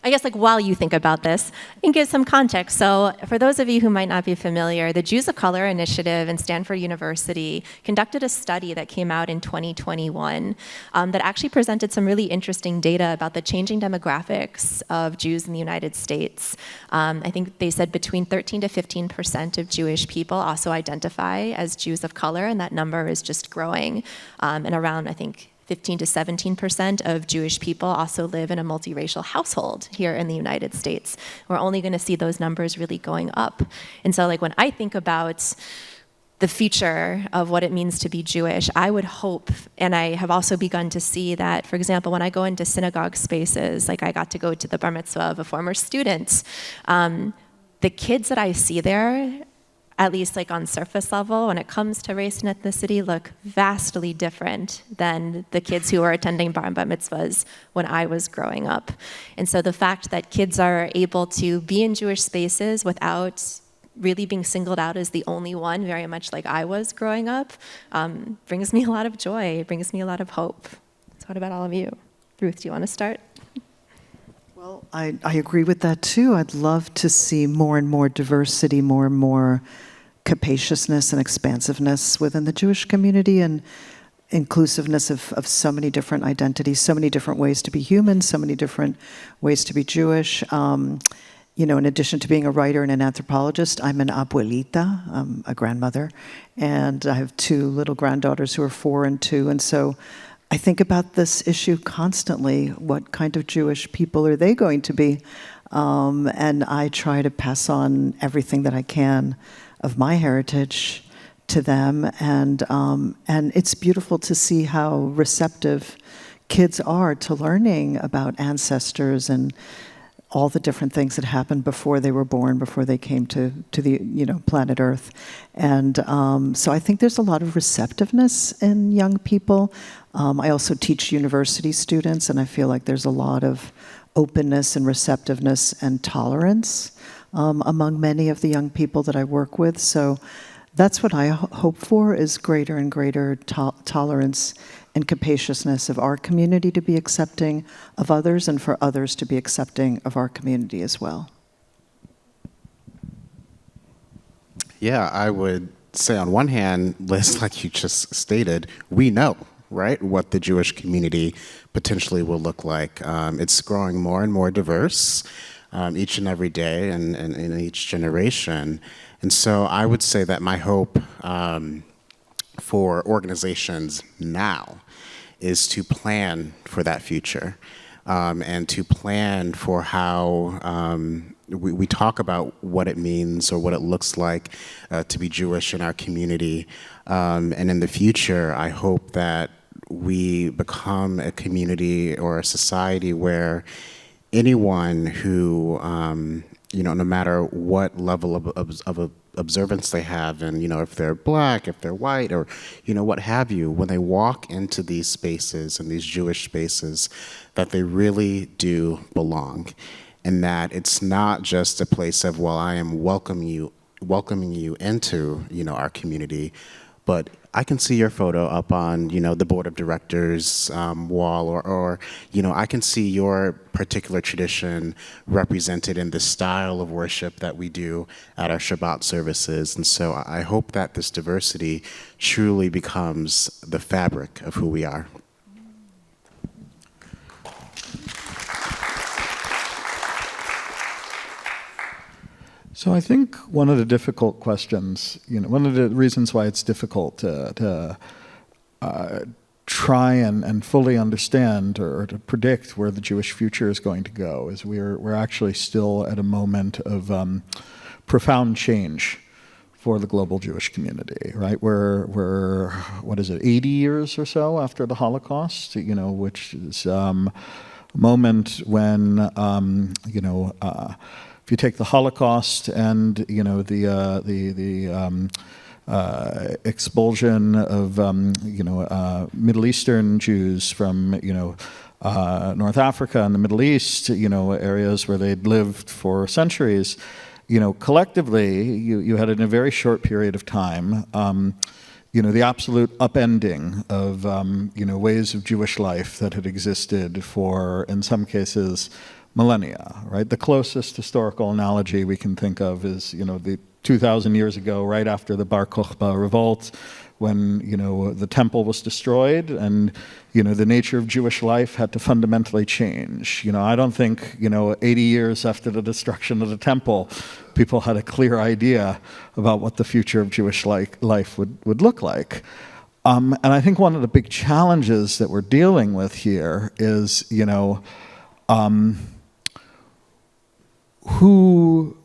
I guess, like, while you think about this, I can give some context. So for those of you who might not be familiar, the Jews of Color Initiative and Stanford University conducted a study that came out in 2021 that actually presented some really interesting data about the changing demographics of Jews in the United States. I think they said between 13 to 15% of Jewish people also identify as Jews of color, and that number is just growing. And around, I think, 15 to 17% of Jewish people also live in a multiracial household here in the United States. We're only going to see those numbers really going up. And so, like, when I think about the future of what it means to be Jewish, I would hope, and I have also begun to see that, for example, when I go into synagogue spaces, like I got to go to the bar mitzvah of a former student, the kids that I see there, at least like on surface level, when it comes to race and ethnicity, look vastly different than the kids who were attending bar and bat mitzvahs when I was growing up. And so the fact that kids are able to be in Jewish spaces without really being singled out as the only one, very much like I was growing up, brings me a lot of joy, brings me a lot of hope. So what about all of you? Ruth, do you want to start?
Well, I agree with that too. I'd love to see more and more diversity, more and more capaciousness and expansiveness within the Jewish community, and inclusiveness of so many different identities, so many different ways to be human, so many different ways to be Jewish. You know, in addition to being a writer and an anthropologist, I'm an abuelita, a grandmother, and I have two little granddaughters who are 4 and 2, and so I think about this issue constantly. What kind of Jewish people are they going to be? And I try to pass on everything that I can of my heritage to them. And it's beautiful to see how receptive kids are to learning about ancestors and all the different things that happened before they were born, before they came to the planet Earth. And so I think there's a lot of receptiveness in young people. I also teach university students, and I feel like there's a lot of openness and receptiveness and tolerance among many of the young people that I work with. So that's what I hope for, is greater and greater tolerance and capaciousness of our community to be accepting of others, and for others to be accepting of our community as well.
Yeah, I would say on one hand, Liz, like you just stated, we know, right, what the Jewish community potentially will look like. It's growing more and more diverse each and every day, and in each generation. And so I would say that my hope for organizations now is to plan for that future, and to plan for how we talk about what it means or what it looks like to be Jewish in our community. And in the future, I hope that we become a community or a society where anyone who, no matter what level of observance they have, and if they're black, if they're white, or what have you, when they walk into these spaces and these Jewish spaces, that they really do belong, and that it's not just a place of, well, I am welcoming you into our community, but I can see your photo up on, the board of directors wall, or I can see your particular tradition represented in the style of worship that we do at our Shabbat services. And so I hope that this diversity truly becomes the fabric of who we are.
So I think one of the difficult questions, one of the reasons why it's difficult to try and fully understand or to predict where the Jewish future is going to go is we're actually still at a moment of profound change for the global Jewish community, right? We're what is it, 80 years or so after the Holocaust, which is a moment when, if you take the Holocaust and the expulsion of Middle Eastern Jews from North Africa and the Middle East, areas where they'd lived for centuries. Collectively, you had in a very short period of time, the absolute upending of ways of Jewish life that had existed for, in some cases, millennia. Right. The closest historical analogy we can think of is the 2,000 years ago, right after the Bar Kokhba revolt, when the temple was destroyed and the nature of Jewish life had to fundamentally change. I don't think 80 years after the destruction of the temple, people had a clear idea about what the future of Jewish life would look like. And I think one of the big challenges that we're dealing with here is who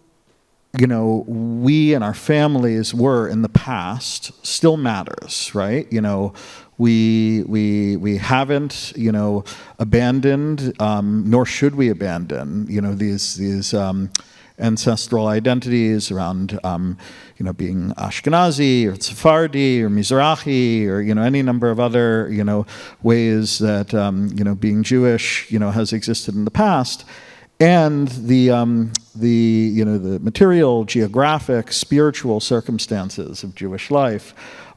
we and our families were in the past still matters, right? We haven't, abandoned, nor should we abandon, these ancestral identities around, being Ashkenazi or Sephardi or Mizrahi or, any number of other, ways that, being Jewish, has existed in the past. And the material, geographic, spiritual circumstances of Jewish life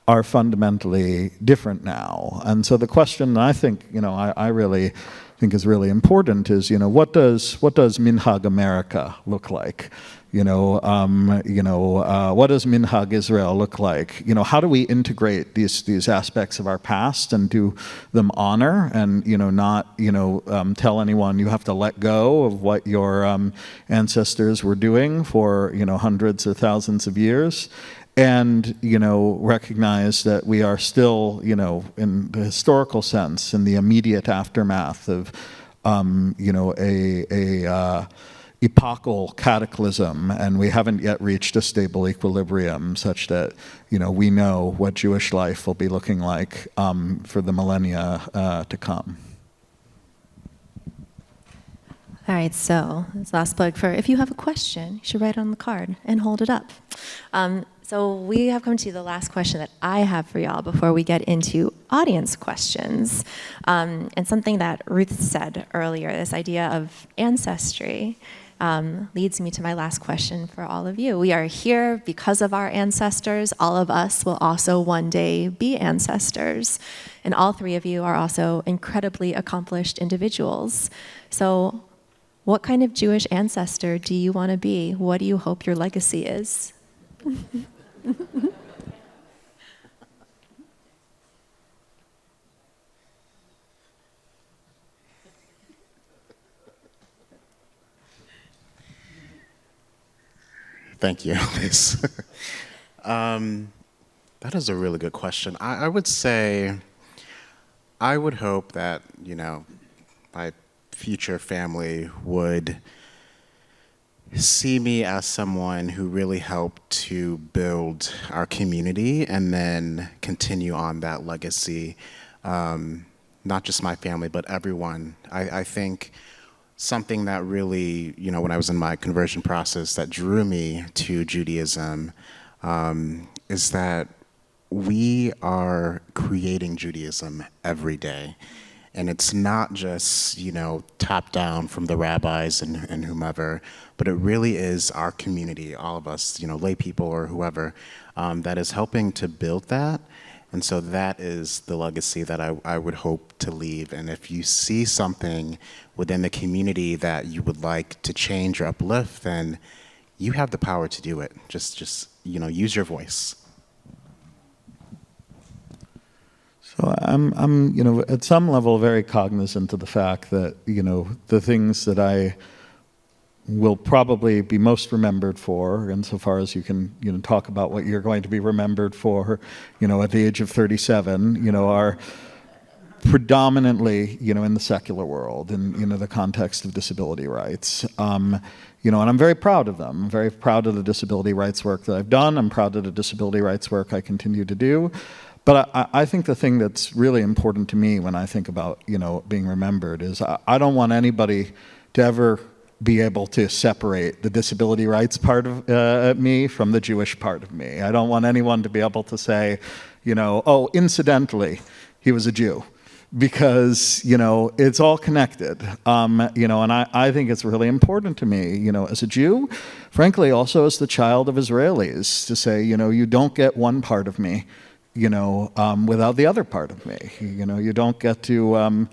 are fundamentally different now. And so the question I think, I really think is really important is, what does Minhag America look like? What does Minhag Israel look like? How do we integrate these aspects of our past and do them honor and, not, tell anyone you have to let go of what your ancestors were doing for, hundreds or thousands of years? And, recognize that we are still, in the historical sense, in the immediate aftermath of, epochal cataclysm, and we haven't yet reached a stable equilibrium such that, we know what Jewish life will be looking like for the millennia to come.
All right, so this last plug for if you have a question, you should write it on the card and hold it up. So we have come to the last question that I have for y'all before we get into audience questions. And something that Ruth said earlier, this idea of ancestry, leads me to my last question for all of you. We are here because of our ancestors. All of us will also one day be ancestors. And all three of you are also incredibly accomplished individuals. So what kind of Jewish ancestor do you want to be? What do you hope your legacy is?
Thank you, Liz. That is a really good question. I would say, I would hope that, my future family would see me as someone who really helped to build our community and then continue on that legacy. Not just my family, but everyone. I think something that really, when I was in my conversion process that drew me to Judaism is that we are creating Judaism every day. And it's not just, top down from the rabbis and whomever, but it really is our community, all of us, lay people or whoever, that is helping to build that. And so that is the legacy that I would hope to leave. And if you see something within the community that you would like to change or uplift, then you have the power to do it. Just use your voice.
So I'm at some level very cognizant of the fact that, the things that I will probably be most remembered for, insofar as you can, talk about what you're going to be remembered for, at the age of 37, are predominantly, in the secular world, in, the context of disability rights. And I'm very proud of them. I'm very proud of the disability rights work that I've done. I'm proud of the disability rights work I continue to do. But I think the thing that's really important to me when I think about, being remembered is I don't want anybody to ever be able to separate the disability rights part of me from the Jewish part of me. I don't want anyone to be able to say, oh, incidentally, he was a Jew. Because, it's all connected. And I think it's really important to me, as a Jew, frankly, also as the child of Israelis, to say, you don't get one part of me, without the other part of me. You don't get to,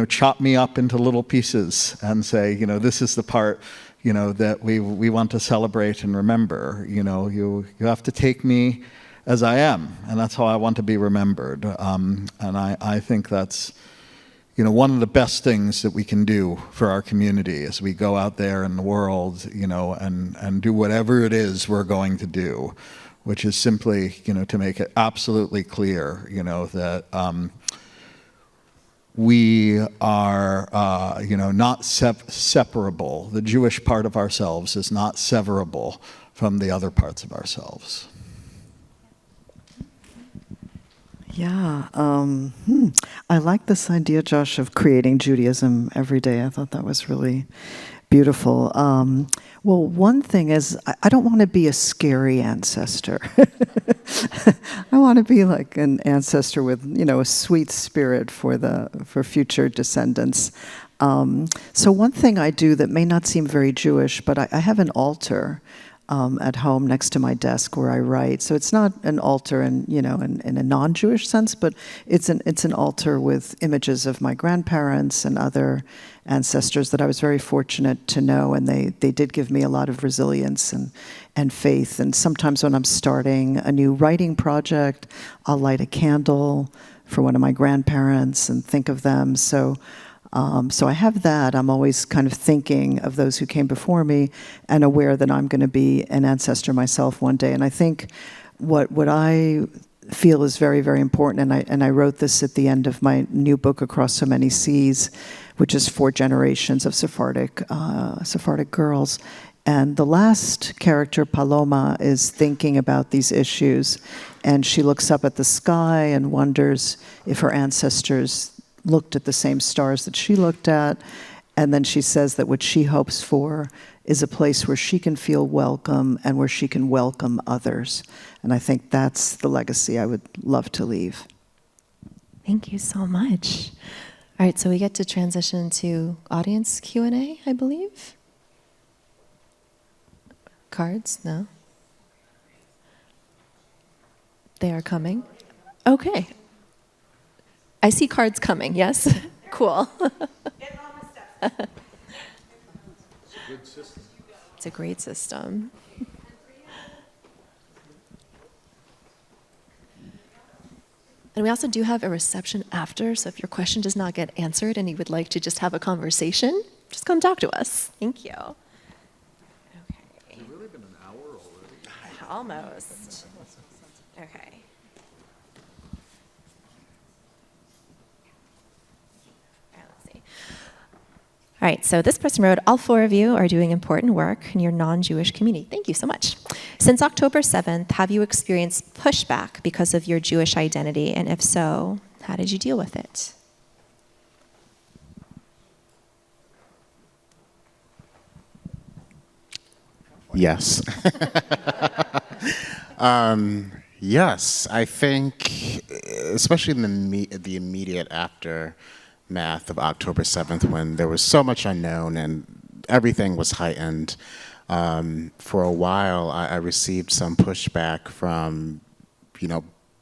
chop me up into little pieces and say, this is the part, that we want to celebrate and remember. You have to take me as I am, and that's how I want to be remembered. And I think that's, one of the best things that we can do for our community as we go out there in the world, and do whatever it is we're going to do, which is simply, to make it absolutely clear, that we are, not separable. The Jewish part of ourselves is not severable from the other parts of ourselves.
Yeah, I like this idea, Josh, of creating Judaism every day. I thought that was really beautiful. Well, one thing is, I don't want to be a scary ancestor. I want to be like an ancestor with, a sweet spirit for future descendants. So one thing I do that may not seem very Jewish, but I have an altar at home next to my desk where I write. So it's not an altar in a non-Jewish sense, but it's an altar with images of my grandparents and other ancestors that I was very fortunate to know, and they did give me a lot of resilience and faith. And sometimes when I'm starting a new writing project, I'll light a candle for one of my grandparents and think of them. So I have that. I'm always kind of thinking of those who came before me and aware that I'm going to be an ancestor myself one day. And I think what I feel is very, very important, and I wrote this at the end of my new book, Across So Many Seas, which is 4 generations of Sephardic girls. And the last character, Paloma, is thinking about these issues, and she looks up at the sky and wonders if her ancestors looked at the same stars that she looked at, and then she says that what she hopes for is a place where she can feel welcome and where she can welcome others. And I think that's the legacy I would love to leave.
Thank you so much. All right, so we get to transition to audience Q&A, I believe. Cards? No? They are coming. Okay. I see cards coming, yes? Cool. It's a great system. And we also do have a reception after, so if your question does not get answered and you would like to just have a conversation, just come talk to us. Thank you. Okay. It's really been an hour already. Almost. Okay. All right, so this person wrote, all 4 of you are doing important work in your non-Jewish community. Thank you so much. Since October 7th, have you experienced pushback because of your Jewish identity? And if so, how did you deal with it?
Yes. Yes, I think, especially in the immediate aftermath of October 7th, when there was so much unknown and everything was heightened, for a while I received some pushback from,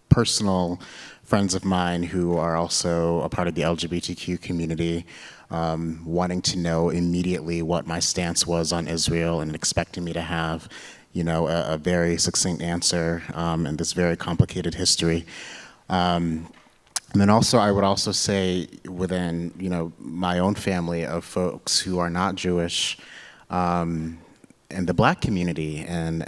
personal friends of mine who are also a part of the LGBTQ community, wanting to know immediately what my stance was on Israel and expecting me to have, a very succinct answer in this very complicated history. And then also, I would also say within, my own family of folks who are not Jewish, in the Black community, and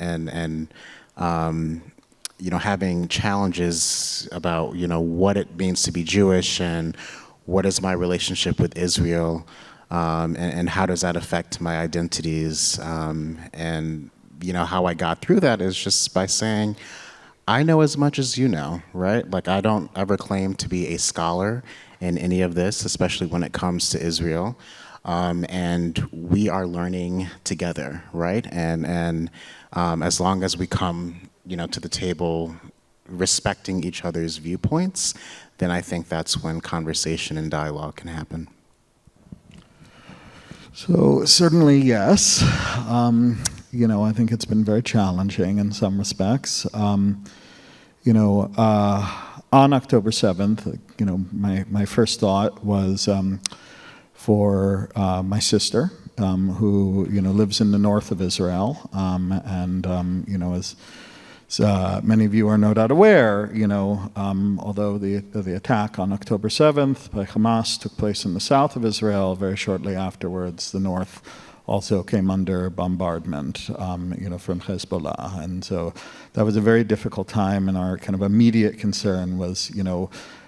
having challenges about, what it means to be Jewish and what is my relationship with Israel, and how does that affect my identities, and how I got through that is just by saying, I know as much as you know, right? Like, I don't ever claim to be a scholar in any of this, especially when it comes to Israel. and we are learning together, right? And as long as we come, to the table respecting each other's viewpoints, then I think that's when conversation and dialogue can happen.
So certainly, yes. I think it's been very challenging in some respects. On October 7th, my first thought was for my sister, who lives in the north of Israel, and as many of you are no doubt aware, although the attack on October 7th by Hamas took place in the south of Israel, very shortly afterwards, the north also came under bombardment, from Hezbollah. And so that was a very difficult time, and our kind of immediate concern was,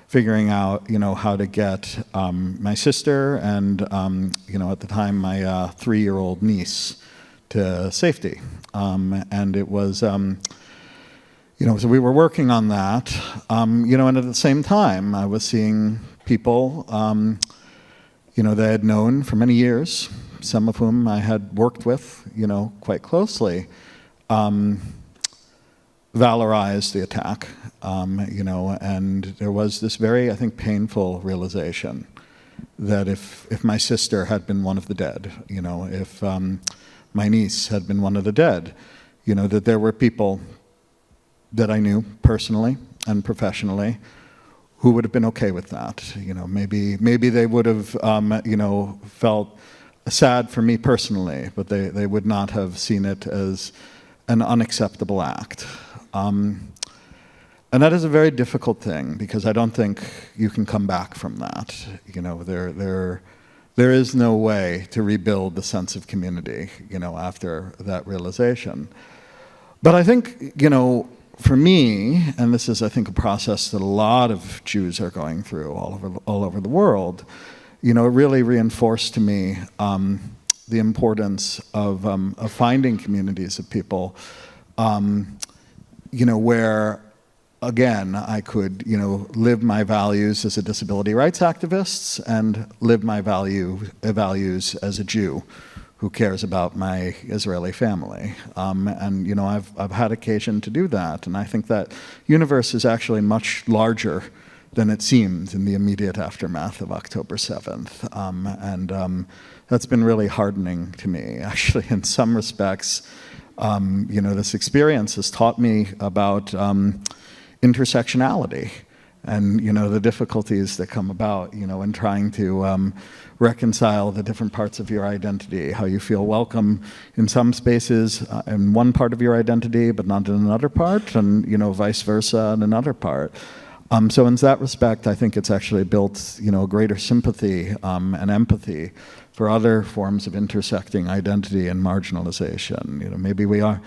figuring out, how to get my sister and, at the time, my 3-year-old niece to safety. And it was, so we were working on that, and at the same time, I was seeing people, that I had known for many years, some of whom I had worked with, quite closely, valorize the attack, and there was this very, I think, painful realization that if my sister had been one of the dead, if my niece had been one of the dead, that there were people that I knew personally and professionally who would have been okay with that. Maybe they would have, felt sad for me personally, but they would not have seen it as an unacceptable act. And that is a very difficult thing, because I don't think you can come back from that. There is no way to rebuild the sense of community, after that realization. But I think, for me, and this is, I think, a process that a lot of Jews are going through all over the world, it really reinforced to me the importance of finding communities of people, where, again, I could, live my values as a disability rights activist and live my values as a Jew who cares about my Israeli family. And I've had occasion to do that, and I think that universe is actually much larger than it seemed in the immediate aftermath of October 7th. And that's been really hardening to me, actually, in some respects. This experience has taught me about intersectionality and, the difficulties that come about, in trying to reconcile the different parts of your identity, how you feel welcome in some spaces in one part of your identity, but not in another part, and, vice versa in another part. So in that respect, I think it's actually built, greater sympathy and empathy for other forms of intersecting identity and marginalization. Maybe we are,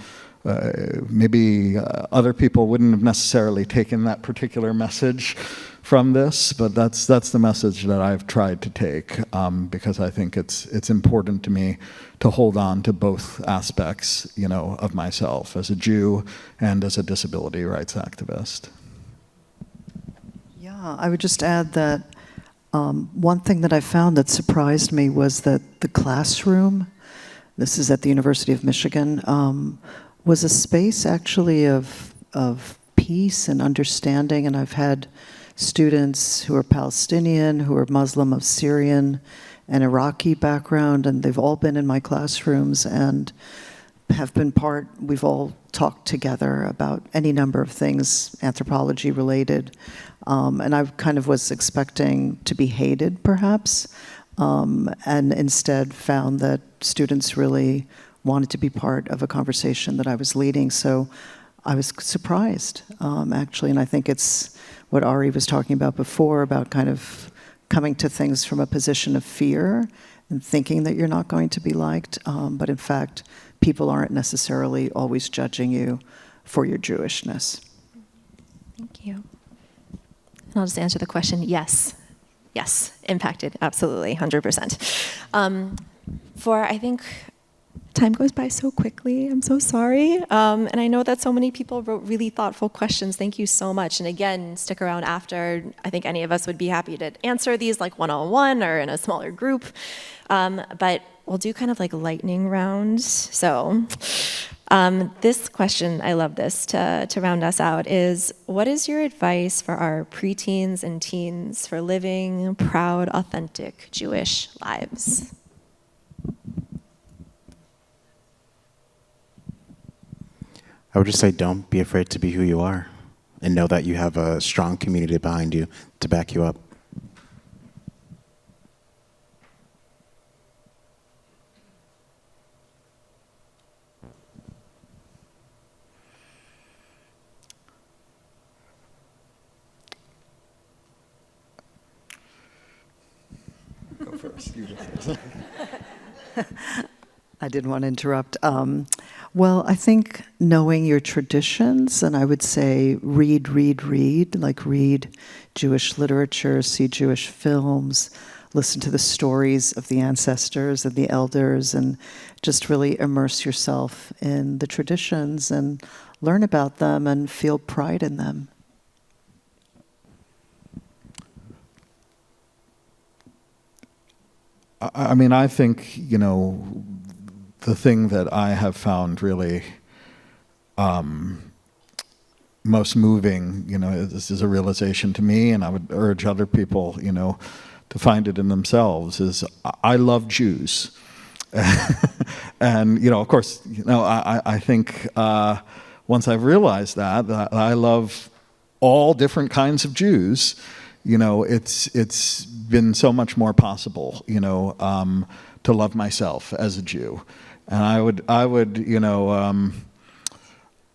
maybe other people wouldn't have necessarily taken that particular message from this, but that's the message that I've tried to take, because I think it's important to me to hold on to both aspects, of myself as a Jew and as a disability rights activist.
Yeah, I would just add that one thing that I found that surprised me was that the classroom, this is at the University of Michigan, was a space actually of peace and understanding. And I've had students who are Palestinian, who are Muslim, of Syrian and Iraqi background, and they've all been in my classrooms and have been we've all talked together about any number of things anthropology related. And I kind of was expecting to be hated, perhaps, and instead found that students really wanted to be part of a conversation that I was leading. So I was surprised, actually, and I think it's what Ari was talking about before, about kind of coming to things from a position of fear and thinking that you're not going to be liked, but in fact, people aren't necessarily always judging you for your Jewishness.
Thank you. And I'll just answer the question, yes. Yes, impacted, absolutely, 100%. I think Time goes by so quickly. I'm so sorry. And I know that so many people wrote really thoughtful questions. Thank you so much. And again, stick around after. I think any of us would be happy to answer these like one-on-one or in a smaller group. But we'll do kind of like lightning rounds. So this question, I love this to round us out, is what is your advice for our preteens and teens for living proud, authentic Jewish lives?
I would just say don't be afraid to be who you are and know that you have a strong community behind you to back you up.
Go first. You go first.
I didn't want to interrupt. Well, I think knowing your traditions, and I would say read, like read Jewish literature, see Jewish films, listen to the stories of the ancestors and the elders, and just really immerse yourself in the traditions and learn about them and feel pride in them.
I mean, I think, you know, the thing that I have found really most moving, you know, this is a realization to me, and I would urge other people, you know, to find it in themselves, is I love Jews. And, you know, of course, you know, I think once I've realized that I love all different kinds of Jews, you know, it's been so much more possible, you know, to love myself as a Jew. And I would, you know,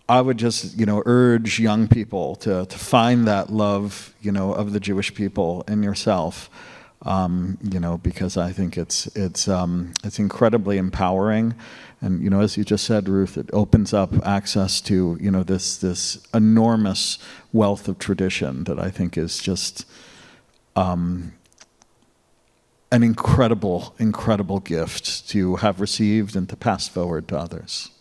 I would just, you know, urge young people to find that love, you know, of the Jewish people in yourself, you know, because I think it's incredibly empowering, and you know, as you just said, Ruth, it opens up access to, you know, this enormous wealth of tradition that I think is just an incredible, incredible gift to have received and to pass forward to others.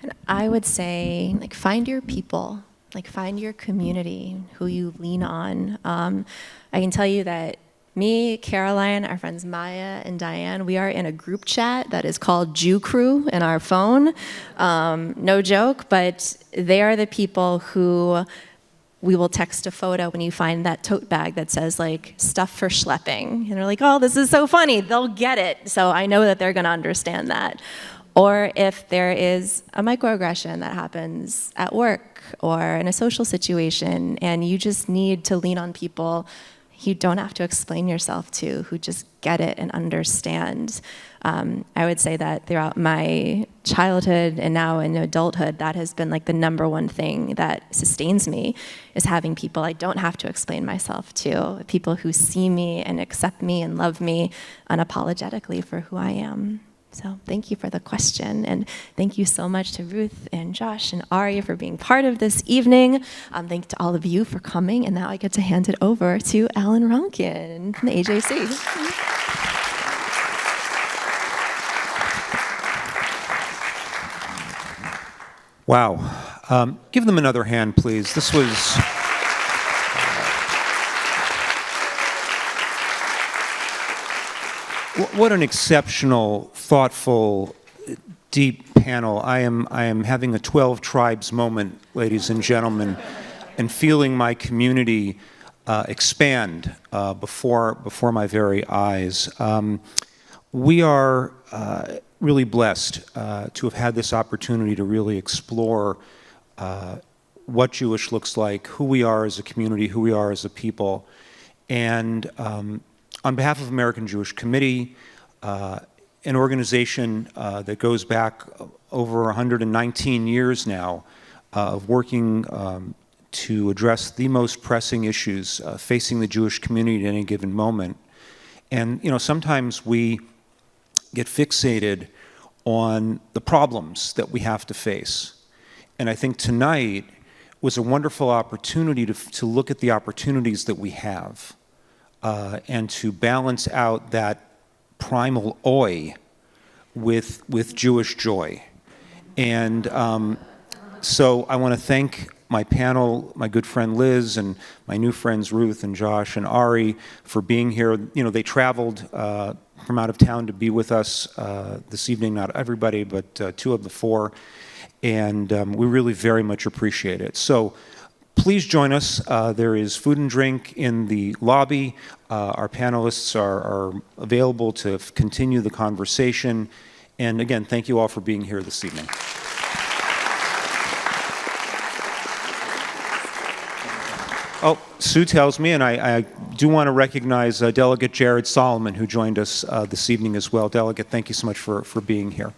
And I would say, like, find your people, like, find your community who you lean on. I can tell you that me, Caroline, our friends Maya and Diane, we are in a group chat that is called Jew Crew in our phone. No joke, but they are the people who we will text a photo when you find that tote bag that says like stuff for schlepping. And they're like, oh, this is so funny. They'll get it. So I know that they're going to understand that. Or if there is a microaggression that happens at work or in a social situation and you just need to lean on people you don't have to explain yourself to, who just get it and understand. I would say that throughout my childhood and now in adulthood, that has been like the number one thing that sustains me, is having people I don't have to explain myself to, people who see me and accept me and love me unapologetically for who I am. So thank you for the question, and thank you so much to Ruth and Josh and Ari for being part of this evening. Thank you to all of you for coming, and now I get to hand it over to Alan Ronkin from the AJC.
Wow. Give them another hand, please. This was... What an exceptional, thoughtful, deep panel. I am having a 12 tribes moment, ladies and gentlemen, and feeling my community expand before my very eyes. We are really blessed to have had this opportunity to really explore what Jewish looks like, who we are as a community, who we are as a people. And on behalf of American Jewish Committee, an organization that goes back over 119 years now of working to address the most pressing issues facing the Jewish community at any given moment. And sometimes we get fixated on the problems that we have to face. And I think tonight was a wonderful opportunity to look at the opportunities that we have. And to balance out that primal oi with Jewish joy. And so I want to thank my panel, my good friend Liz, and my new friends Ruth and Josh and Ari for being here. You know, they traveled from out of town to be with us this evening. Not everybody, but 2 of the 4. And we really very much appreciate it. So please join us. There is food and drink in the lobby. Our panelists are available to continue the conversation. And again, thank you all for being here this evening. Oh, Sue tells me, and I do want to recognize Delegate Jared Solomon, who joined us this evening as well. Delegate, thank you so much for being here.